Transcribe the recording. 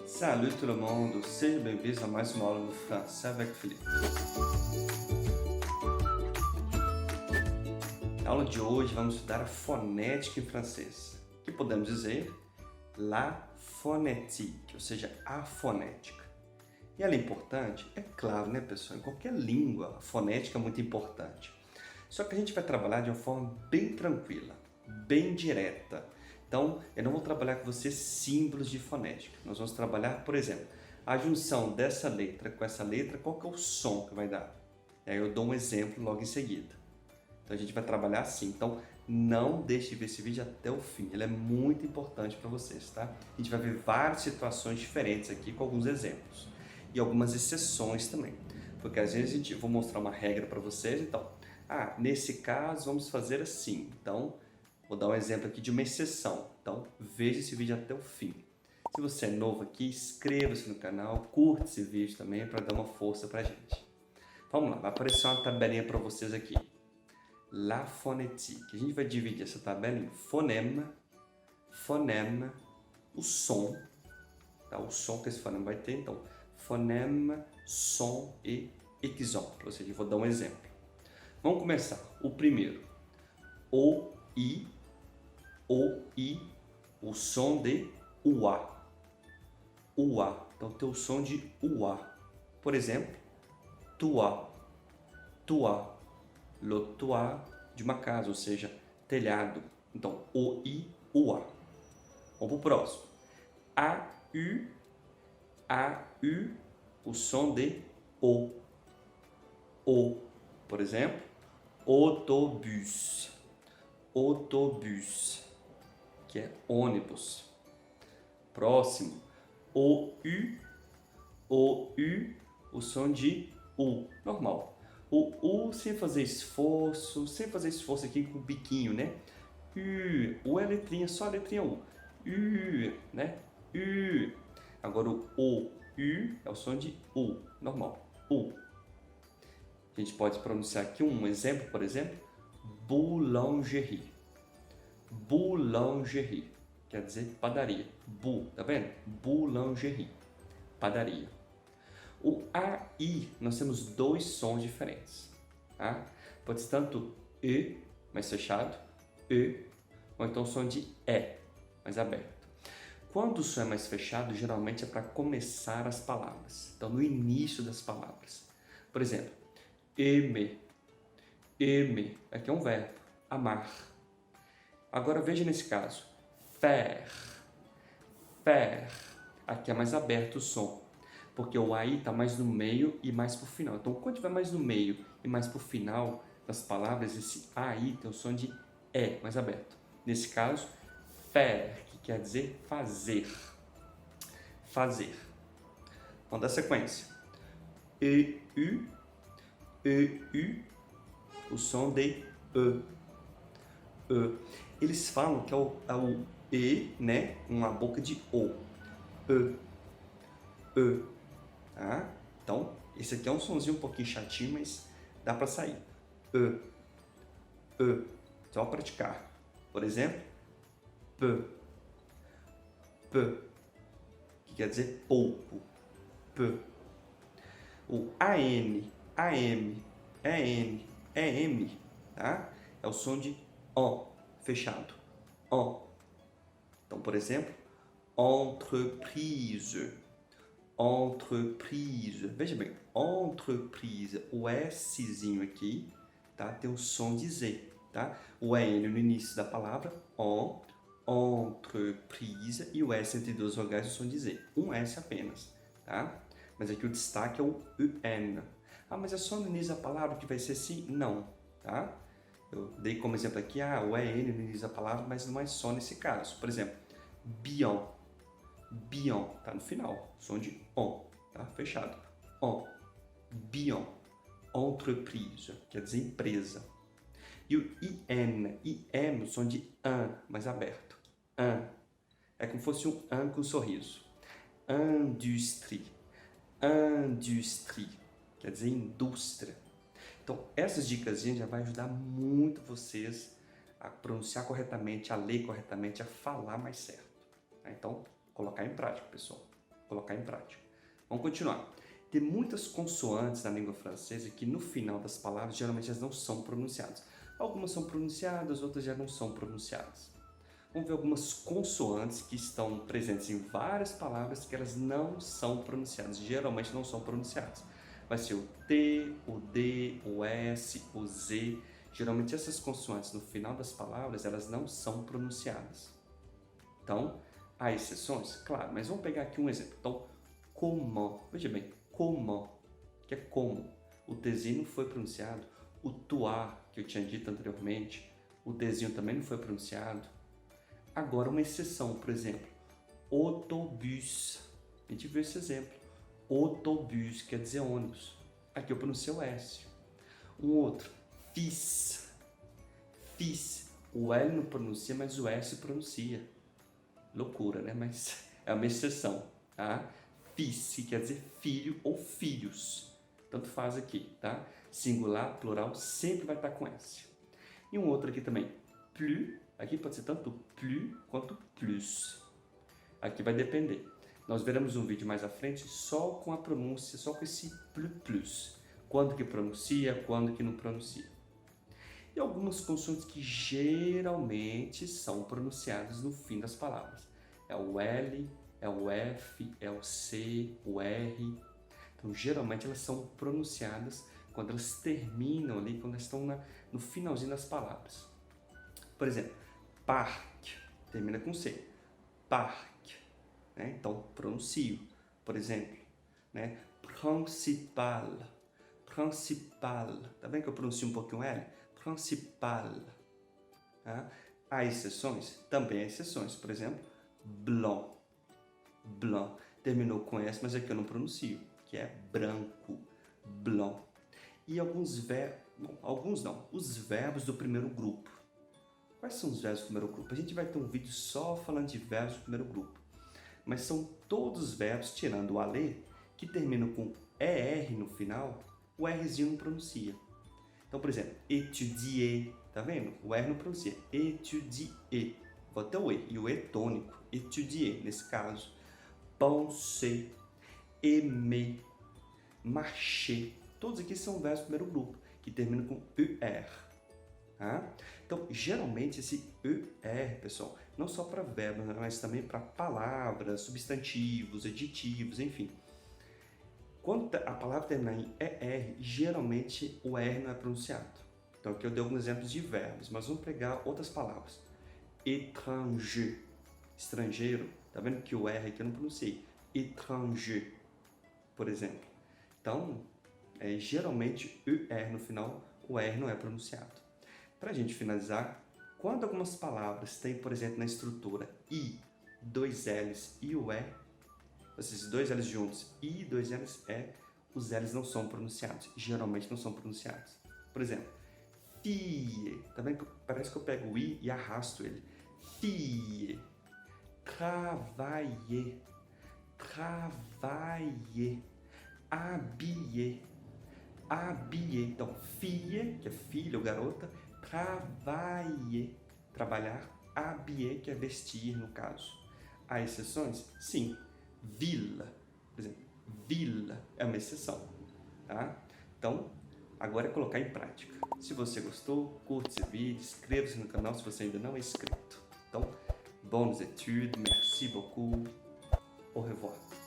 Salut tout le monde, sejam bem-vindos a mais uma aula no Français avec Philippe. Na aula de hoje vamos estudar a fonética em francês, que podemos dizer la phonétique, ou seja, a fonética. E ela é importante? É claro, né, pessoal? Em qualquer língua, a fonética é muito importante. Só que a gente vai trabalhar de uma forma bem tranquila, bem direta. Então, eu não vou trabalhar com você símbolos de fonética. Nós vamos trabalhar, por exemplo, a junção dessa letra com essa letra, qual que é o som que vai dar? E aí eu dou um exemplo logo em seguida. Então, a gente vai trabalhar assim. Então, não deixe de ver esse vídeo até o fim. Ele é muito importante para vocês, tá? A gente vai ver várias situações diferentes aqui com alguns exemplos. E algumas exceções também. Porque às vezes eu vou mostrar uma regra para vocês, então, nesse caso vamos fazer assim. Então, vou dar um exemplo aqui de uma exceção. Então, veja esse vídeo até o fim. Se você é novo aqui, inscreva-se no canal, curte esse vídeo também para dar uma força para a gente. Vamos lá, vai aparecer uma tabelinha para vocês aqui. La phonétique. A gente vai dividir essa tabela em fonema, fonema, o som, tá? O som que esse fonema vai ter. Então, fonema, som e exemple. Ou seja, eu vou dar um exemplo. Vamos começar. O primeiro, o, i, o som de UA. UA. Então tem o som de UA. Por exemplo, toit, toit, le toit de uma casa, ou seja, telhado. Então, OI, UA. Vamos para o próximo. AU, AU, o som de O. O. Por exemplo, autobus. Autobus, que é ônibus. Próximo, OU, OU, o som de U, normal. O U sem fazer esforço aqui com o biquinho, né? U é a letrinha, só a letrinha U. U, né? U. Agora o U é o som de U, normal. U. A gente pode pronunciar aqui um exemplo, por exemplo, boulangerie. Boulangerie, quer dizer padaria. Tá vendo? Boulangerie, padaria. O AI, nós temos dois sons diferentes. Tá? Pode ser tanto E, mais fechado, E, ou então o som de E, mais aberto. Quando o som é mais fechado, geralmente é para começar as palavras. Então, no início das palavras. Por exemplo, aimer. Aimer, aqui é um verbo, amar. Agora veja nesse caso, faire. Faire, aqui é mais aberto o som, porque o AI está mais no meio e mais para o final. Então, quando tiver mais no meio e mais para o final das palavras, esse AI tem o som de E, mais aberto. Nesse caso, faire, que quer dizer fazer. Fazer. Vamos dar sequência. EU, EU, o som de E. E. Eles falam que é o E, né, uma boca de O. E. Tá? Então, esse aqui é um sonzinho um pouquinho chatinho, mas dá para sair. E. E. Só praticar. Por exemplo, P. P. Que quer dizer pouco. P. O AN, AM, EN, EM, tá? É o som de O, fechado. O. Então, por exemplo, entreprise. Entreprise. Veja bem, entreprise, o Szinho aqui, tá? Tem o som de Z, tá? O EN no início da palavra, entreprise, e o S entre duas vogais, o som de Z. Um S apenas, tá? Mas aqui o destaque é o UN. Mas é só no início da palavra que vai ser assim? Não, tá? Eu dei como exemplo aqui, o EN no início da palavra, mas não é só nesse caso. Por exemplo, bien. Bien, tá no final, som de on, tá? Fechado. On, bien, entreprise, quer dizer empresa. E o IN, o som de an, mais aberto. An, é como se fosse um an com um sorriso. Industrie, industrie, quer dizer indústria. Então, essas dicas já vai ajudar muito vocês a pronunciar corretamente, a ler corretamente, a falar mais certo. Então, colocar em prática, pessoal. colocar em prática. Vamos continuar. Tem muitas consoantes na língua francesa que no final das palavras geralmente elas não são pronunciadas. Algumas são pronunciadas, outras já não são pronunciadas. Vamos ver algumas consoantes que estão presentes em várias palavras que elas não são pronunciadas, geralmente não são pronunciadas. Vai ser o T, o D, o S, o Z. Geralmente essas consoantes no final das palavras elas não são pronunciadas. Então, há exceções? Claro, mas vamos pegar aqui um exemplo. Então, comment, veja bem, comment, que é como. O Tzinho não foi pronunciado, o toi, que eu tinha dito anteriormente, o Dzinho também não foi pronunciado. Agora, uma exceção, por exemplo, autobus. A gente viu esse exemplo. Autobus quer dizer ônibus. Aqui eu pronunciei o S. Um outro, fils. Fils. O L não pronuncia, mas o S pronuncia. Loucura, né? Mas é uma exceção, tá? Fils, que quer dizer filho ou filhos. Tanto faz aqui, tá? Singular, plural, sempre vai estar com S. E um outro aqui também, plus. Aqui pode ser tanto plus quanto plus. Aqui vai depender. Nós veremos um vídeo mais à frente só com a pronúncia, só com esse plus. Quando que pronuncia, quando que não pronuncia. E algumas consoantes que geralmente são pronunciadas no fim das palavras. É o L, é o F, é o C, o R. Então, geralmente elas são pronunciadas quando elas terminam ali, quando elas estão no finalzinho das palavras. Por exemplo, parc, termina com C. Parc, né? Então, pronuncio. Por exemplo, né? Principal, principal. Tá vendo que eu pronuncio um pouquinho L? Principal. Tá? Há exceções? Também há exceções. Por exemplo, blanc. Blanc. Terminou com S, mas aqui eu não pronuncio, que é branco. Blanc. E alguns verbos, alguns não, os verbos do primeiro grupo. Quais são os verbos do primeiro grupo? A gente vai ter um vídeo só falando de verbos do primeiro grupo. Mas são todos os verbos, tirando o aller, que terminam com ER no final, o Rzinho não pronuncia. Então, por exemplo, étudier, tá vendo? O R não pronuncia. Étudier. Vou até o E, e o E tônico. Étudier, nesse caso. Penser, aimer, marcher. Todos aqui são verbos do primeiro grupo, que terminam com ER. Tá? Então, geralmente, esse ER, pessoal, não só para verbos, mas também para palavras, substantivos, adjetivos, enfim. Quando a palavra terminar em ER, geralmente o R não é pronunciado. Então aqui eu dei alguns exemplos de verbos, mas vamos pegar outras palavras. Étranger, estrangeiro. Tá vendo que o R aqui eu não pronunciei. Étranger, por exemplo. Então, geralmente o ER no final, o R não é pronunciado. Para a gente finalizar, quando algumas palavras têm, por exemplo, na estrutura I, dois L's e o E, esses dois L's juntos e dois L's os L's não são pronunciados, geralmente não são pronunciados. Por exemplo, fille, tá vendo que parece que eu pego o I e arrasto ele. Fille, travailler, travailler, habiller, habiller. Então, fille, que é filha ou garota, travailler, trabalhar, habiller, que é vestir, no caso. Há exceções? Sim. Vila, por exemplo, vila é uma exceção, tá? Então, agora é colocar em prática. Se você gostou, curte esse vídeo, inscreva-se no canal se você ainda não é inscrito. Então, bonnes études, merci beaucoup, au revoir.